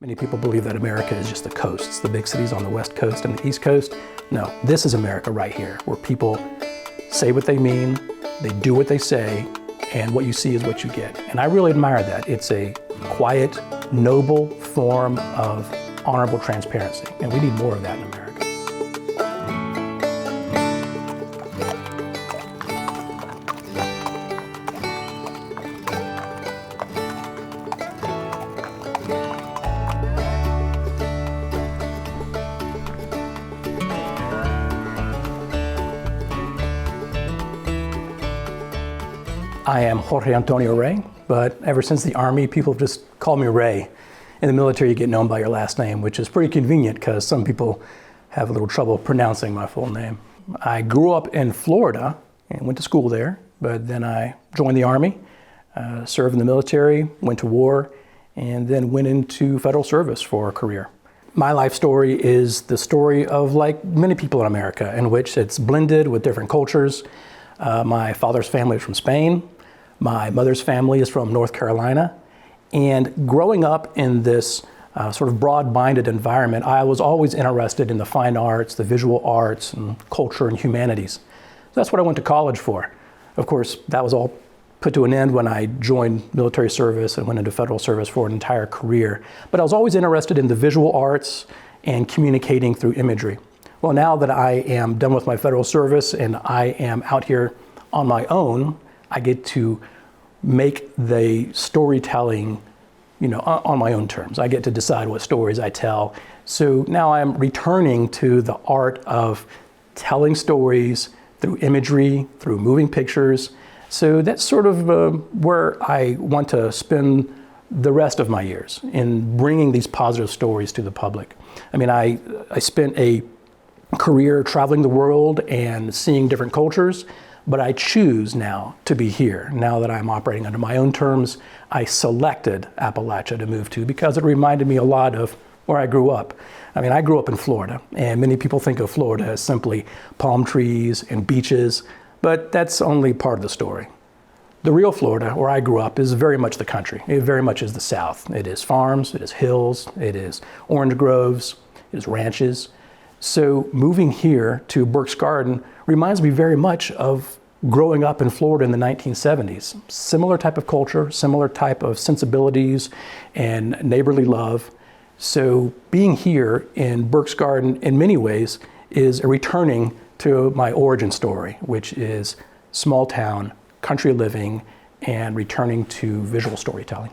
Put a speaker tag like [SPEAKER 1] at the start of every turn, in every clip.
[SPEAKER 1] Many people believe that America is just the coasts, the big cities on the West Coast and the East Coast. No, this is America right here, where people say what they mean, they do what they say, and what you see is what you get. And I really admire that. It's a quiet, noble form of honorable transparency, and we need more of that in America. I am Jorge Antonio Rey, but ever since the Army, people have just called me Ray. In the military, you get known by your last name, which is pretty convenient because some people have a little trouble pronouncing my full name. I grew up in Florida and went to school there, but then I joined the Army, served in the military, went to war, and then went into federal service for a career. My life story is the story of, like many people in America, in which it's blended with different cultures. My father's family is from Spain. My mother's family is from North Carolina. And growing up in this sort of broad-minded environment, I was always interested in the fine arts, the visual arts, and culture and humanities. So that's what I went to college for. Of course, that was all put to an end when I joined military service and went into federal service for an entire career. But I was always interested in the visual arts and communicating through imagery. Well, now that I am done with my federal service and I am out here on my own, I get to make the storytelling, on my own terms. I get to decide what stories I tell. So now I'm returning to the art of telling stories through imagery, through moving pictures. So that's sort of where I want to spend the rest of my years, in bringing these positive stories to the public. I mean, I spent a career traveling the world and seeing different cultures, but I choose now to be here. Now that I'm operating under my own terms, I selected Appalachia to move to because it reminded me a lot of where I grew up. I mean, I grew up in Florida, and many people think of Florida as simply palm trees and beaches, but that's only part of the story. The real Florida, where I grew up, is very much the country. It very much is the South. It is farms, it is hills, it is orange groves, it is ranches. So moving here to Burke's Garden reminds me very much of growing up in Florida in the 1970s. Similar type of culture, similar type of sensibilities and neighborly love. So being here in Burke's Garden in many ways is a returning to my origin story, which is small town, country living, and returning to visual storytelling.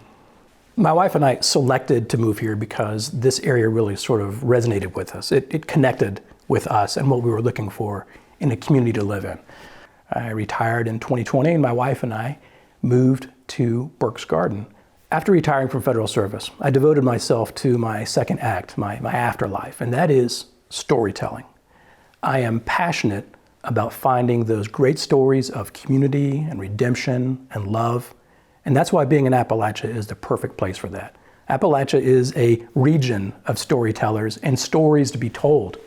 [SPEAKER 1] My wife and I selected to move here because this area really sort of resonated with us. It connected with us and what we were looking for in a community to live in. I retired in 2020 and my wife and I moved to Burke's Garden. After retiring from federal service, I devoted myself to my second act, my afterlife, and that is storytelling. I am passionate about finding those great stories of community and redemption and love. And that's why being in Appalachia is the perfect place for that. Appalachia is a region of storytellers and stories to be told.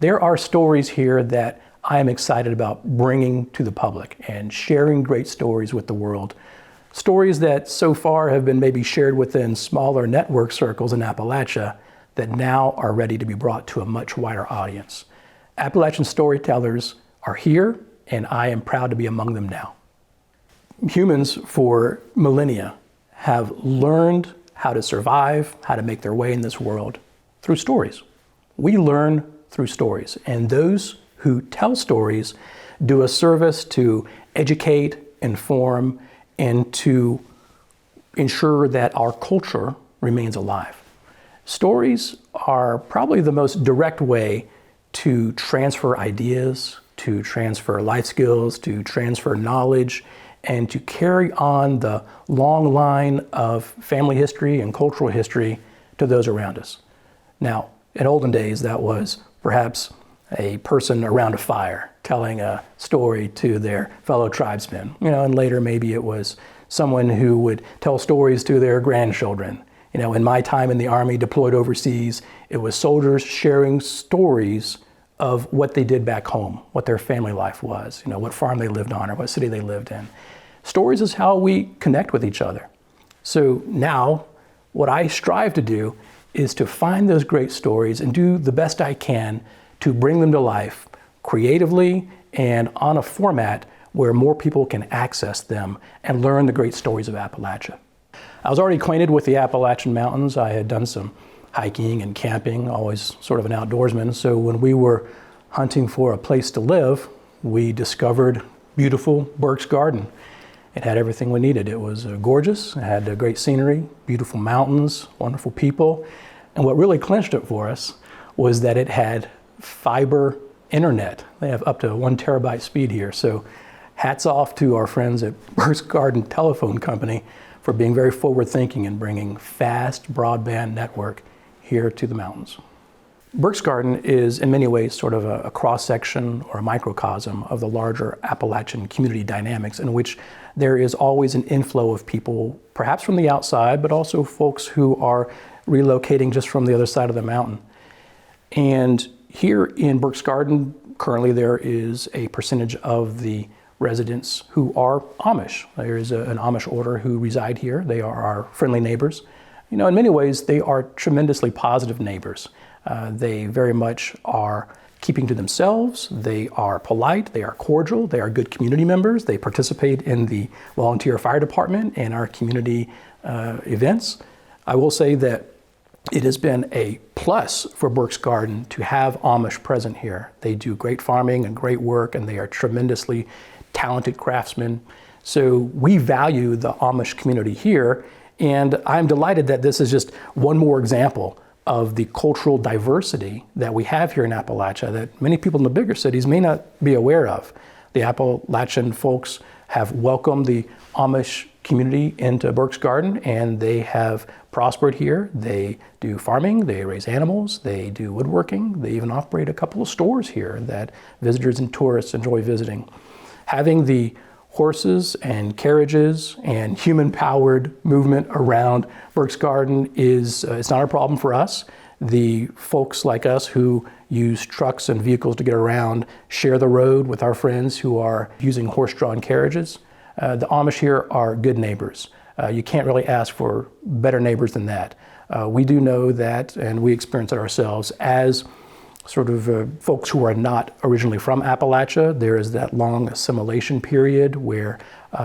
[SPEAKER 1] There are stories here that I am excited about bringing to the public and sharing great stories with the world. Stories that so far have been maybe shared within smaller network circles in Appalachia that now are ready to be brought to a much wider audience. Appalachian storytellers are here, and I am proud to be among them now. Humans for millennia have learned how to survive, how to make their way in this world through stories. We learn through stories, and those who tell stories do a service to educate, inform, and to ensure that our culture remains alive. Stories are probably the most direct way to transfer ideas, to transfer life skills, to transfer knowledge, and to carry on the long line of family history and cultural history to those around us. Now, in olden days, that was perhaps a person around a fire telling a story to their fellow tribesmen. And later maybe it was someone who would tell stories to their grandchildren. In my time in the Army deployed overseas, it was soldiers sharing stories of what they did back home, what their family life was, what farm they lived on or what city they lived in. Stories is how we connect with each other. So now what I strive to do is to find those great stories and do the best I can to bring them to life creatively and on a format where more people can access them and learn the great stories of Appalachia. I was already acquainted with the Appalachian Mountains. I had done some hiking and camping, always sort of an outdoorsman. So when we were hunting for a place to live, we discovered beautiful Burke's Garden. It had everything we needed. It was gorgeous, it had great scenery, beautiful mountains, wonderful people. And what really clinched it for us was that it had fiber internet. They have up to 1 terabyte speed here. So hats off to our friends at Burke's Garden Telephone Company for being very forward thinking and bringing fast broadband network here to the mountains. Burke's Garden is in many ways sort of a cross-section or a microcosm of the larger Appalachian community dynamics, in which there is always an inflow of people, perhaps from the outside, but also folks who are relocating just from the other side of the mountain. And here in Burke's Garden, currently there is a percentage of the residents who are Amish. There is an Amish order who reside here. They are our friendly neighbors. You know, in many ways, they are tremendously positive neighbors. They very much are keeping to themselves. They are polite. They are cordial. They are good community members. They participate in the volunteer fire department and our community events. I will say that it has been a plus for Burke's Garden to have Amish present here. They do great farming and great work, and they are tremendously talented craftsmen. So we value the Amish community here, and I'm delighted that this is just one more example of the cultural diversity that we have here in Appalachia that many people in the bigger cities may not be aware of. The Appalachian folks have welcomed the Amish community into Burke's Garden, and they have prospered here. They do farming, they raise animals, they do woodworking, they even operate a couple of stores here that visitors and tourists enjoy visiting. Having the horses and carriages and human-powered movement around Burke's Garden is it's not a problem for us. The folks like us who use trucks and vehicles to get around share the road with our friends who are using horse-drawn carriages. The Amish here are good neighbors. You can't really ask for better neighbors than that. We do know that, and we experience it ourselves, as sort of folks who are not originally from Appalachia. There is that long assimilation period where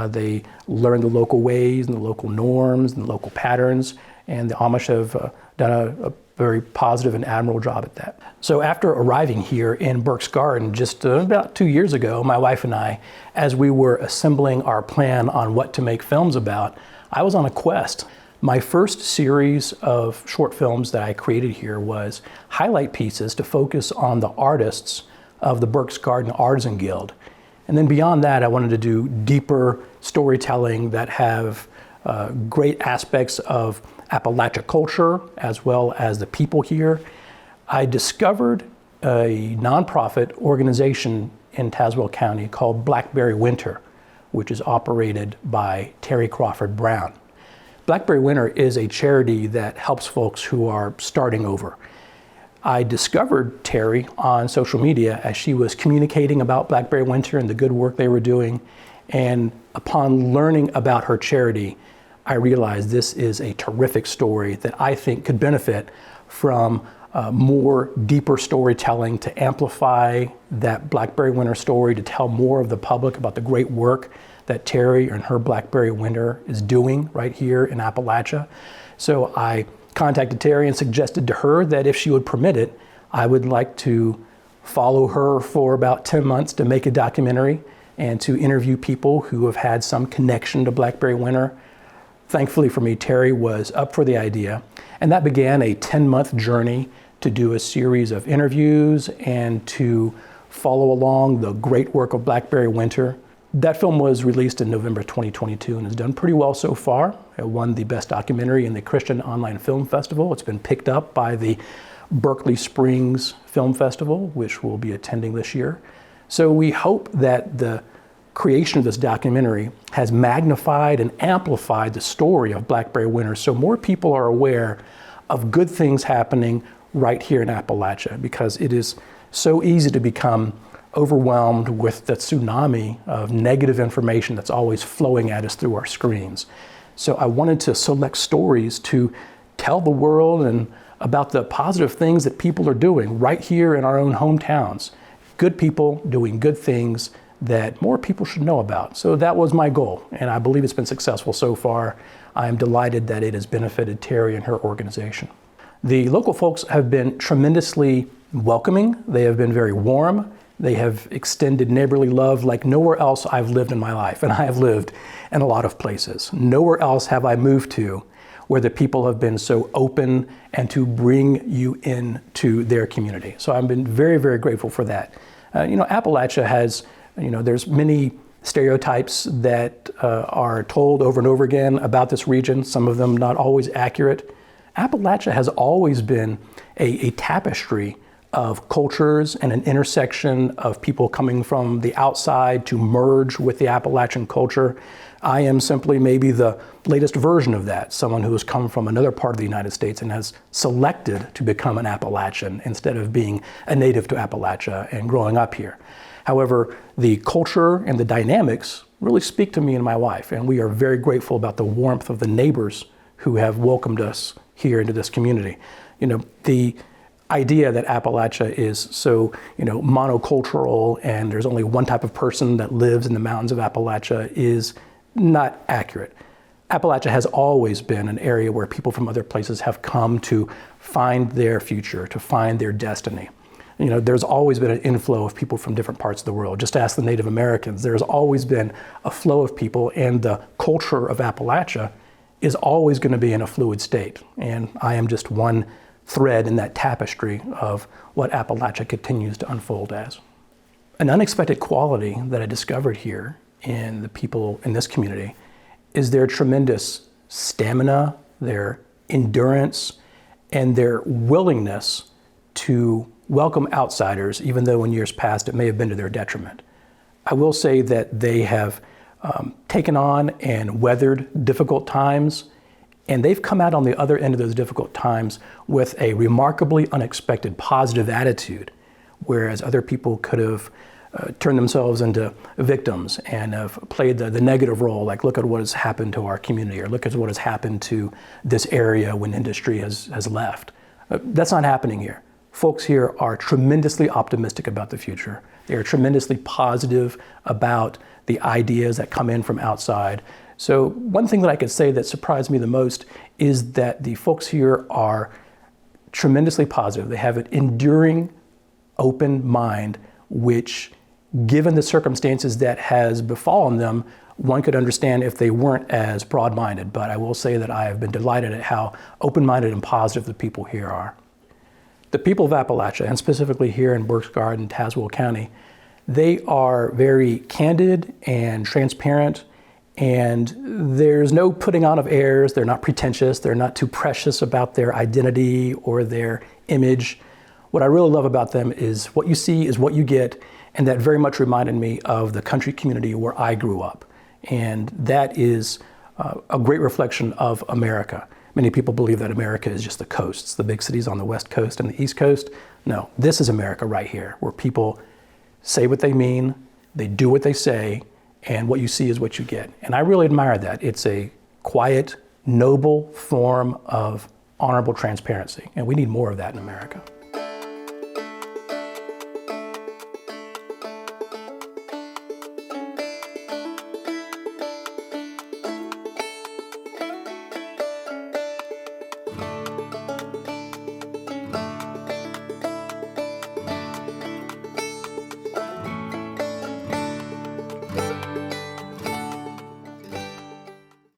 [SPEAKER 1] they learn the local ways and the local norms and the local patterns, and the Amish have done a very positive and admirable job at that. So after arriving here in Burke's Garden just about 2 years ago, my wife and I, as we were assembling our plan on what to make films about, I was on a quest. My first series of short films that I created here was highlight pieces to focus on the artists of the Burke's Garden Artisan Guild. And then beyond that, I wanted to do deeper storytelling that have great aspects of Appalachia culture as well as the people here. I discovered a nonprofit organization in Tazewell County called Blackberry Winter, which is operated by Terry Crawford Brown. Blackberry Winter is a charity that helps folks who are starting over. I discovered Terry on social media as she was communicating about Blackberry Winter and the good work they were doing. And upon learning about her charity, I realized this is a terrific story that I think could benefit from more deeper storytelling to amplify that Blackberry Winter story, to tell more of the public about the great work that Terry and her Blackberry Winter is doing right here in Appalachia. So I contacted Terry and suggested to her that if she would permit it, I would like to follow her for about 10 months to make a documentary and to interview people who have had some connection to Blackberry Winter. Thankfully for me, Terry was up for the idea, and that began a 10-month journey to do a series of interviews and to follow along the great work of Blackberry Winter. That film was released in November 2022 and has done pretty well so far. It won the Best Documentary in the Christian Online Film Festival. It's been picked up by the Berkeley Springs Film Festival, which we'll be attending this year. So we hope that the creation of this documentary has magnified and amplified the story of Blackberry Winter so more people are aware of good things happening right here in Appalachia, because it is so easy to become overwhelmed with the tsunami of negative information that's always flowing at us through our screens. So I wanted to select stories to tell the world and about the positive things that people are doing right here in our own hometowns. Good people doing good things that more people should know about. So that was my goal, and I believe it's been successful so far. I am delighted that it has benefited Terry and her organization. The local folks have been tremendously welcoming. They have been very warm. They have extended neighborly love like nowhere else I've lived in my life, and I have lived in a lot of places. Nowhere else have I moved to where the people have been so open and to bring you into their community. So I've been very, very grateful for that. Appalachia has, there's many stereotypes that are told over and over again about this region, some of them not always accurate. Appalachia has always been a tapestry of cultures and an intersection of people coming from the outside to merge with the Appalachian culture. I am simply maybe the latest version of that, someone who has come from another part of the United States and has selected to become an Appalachian instead of being a native to Appalachia and growing up here. However, the culture and the dynamics really speak to me and my wife, and we are very grateful about the warmth of the neighbors who have welcomed us here into this community. The idea that Appalachia is so, monocultural and there's only one type of person that lives in the mountains of Appalachia is not accurate. Appalachia has always been an area where people from other places have come to find their future, to find their destiny. There's always been an inflow of people from different parts of the world. Just ask the Native Americans. There's always been a flow of people, and the culture of Appalachia is always going to be in a fluid state. And I am just one thread in that tapestry of what Appalachia continues to unfold as. An unexpected quality that I discovered here in the people in this community is their tremendous stamina, their endurance, and their willingness to welcome outsiders, even though in years past it may have been to their detriment. I will say that they have taken on and weathered difficult times, and they've come out on the other end of those difficult times with a remarkably unexpected positive attitude, whereas other people could have turned themselves into victims and have played the negative role, like look at what has happened to our community, or look at what has happened to this area when industry has left. That's not happening here. Folks here are tremendously optimistic about the future. They are tremendously positive about the ideas that come in from outside. So one thing that I could say that surprised me the most is that the folks here are tremendously positive. They have an enduring, open mind, which, given the circumstances that has befallen them, one could understand if they weren't as broad-minded. But I will say that I have been delighted at how open-minded and positive the people here are. The people of Appalachia, and specifically here in Berks Garden, Tazewell County, they are very candid and transparent, and there's no putting on of airs. They're not pretentious. They're not too precious about their identity or their image. What I really love about them is what you see is what you get, and that very much reminded me of the country community where I grew up. And that is a great reflection of America. Many people believe that America is just the coasts, the big cities on the West Coast and the East Coast. No, this is America right here, where people say what they mean, they do what they say, and what you see is what you get. And I really admire that. It's a quiet, noble form of honorable transparency, and we need more of that in America.